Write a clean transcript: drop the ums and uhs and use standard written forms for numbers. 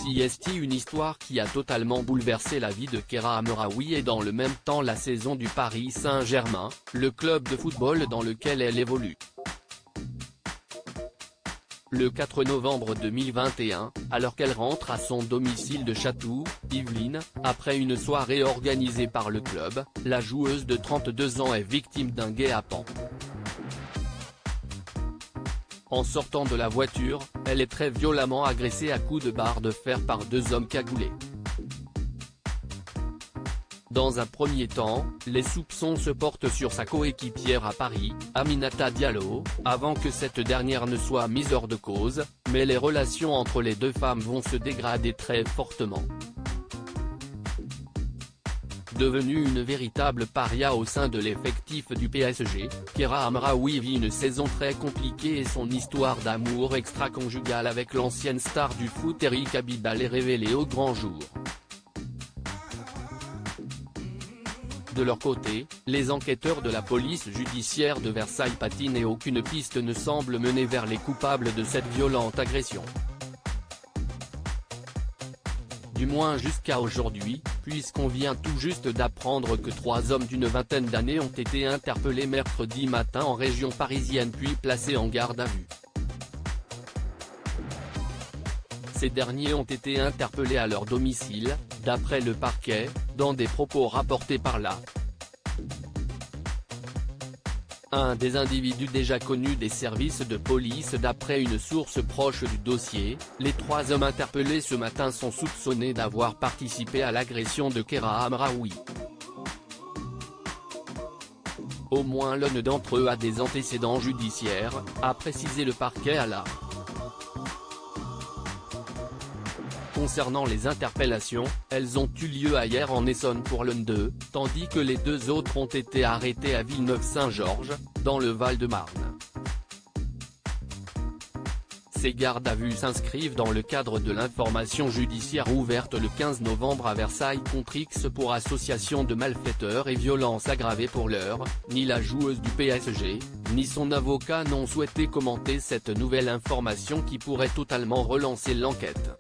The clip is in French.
C'est une histoire qui a totalement bouleversé la vie de Keira Amraoui et dans le même temps la saison du Paris Saint-Germain, le club de football dans lequel elle évolue. Le 4 novembre 2021, alors qu'elle rentre à son domicile de Chatou, Yvelines, après une soirée organisée par le club, la joueuse de 32 ans est victime d'un guet-apens. En sortant de la voiture, elle est très violemment agressée à coups de barre de fer par deux hommes cagoulés. Dans un premier temps, les soupçons se portent sur sa coéquipière à Paris, Aminata Diallo, avant que cette dernière ne soit mise hors de cause, mais les relations entre les deux femmes vont se dégrader très fortement. Devenue une véritable paria au sein de l'effectif du PSG, Keira Amraoui vit une saison très compliquée et son histoire d'amour extra-conjugal avec l'ancienne star du foot Eric Abidal est révélée au grand jour. De leur côté, les enquêteurs de la police judiciaire de Versailles patinent et aucune piste ne semble mener vers les coupables de cette violente agression. Du moins jusqu'à aujourd'hui, puisqu'on vient tout juste d'apprendre que 3 hommes d'une vingtaine d'années ont été interpellés mercredi matin en région parisienne puis placés en garde à vue. Ces derniers ont été interpellés à leur domicile, d'après le parquet, dans des propos rapportés par un des individus déjà connus des services de police. D'après une source proche du dossier, les 3 hommes interpellés ce matin sont soupçonnés d'avoir participé à l'agression de Keira Amraoui. Au moins l'un d'entre eux a des antécédents judiciaires, a précisé le parquet à la. Concernant les interpellations, elles ont eu lieu hier en Essonne pour l'un d'eux, tandis que les 2 autres ont été arrêtés à Villeneuve-Saint-Georges, dans le Val-de-Marne. Ces gardes à vue s'inscrivent dans le cadre de l'information judiciaire ouverte le 15 novembre à Versailles contre X pour association de malfaiteurs et violences aggravées. Pour l'heure, ni la joueuse du PSG, ni son avocat n'ont souhaité commenter cette nouvelle information qui pourrait totalement relancer l'enquête.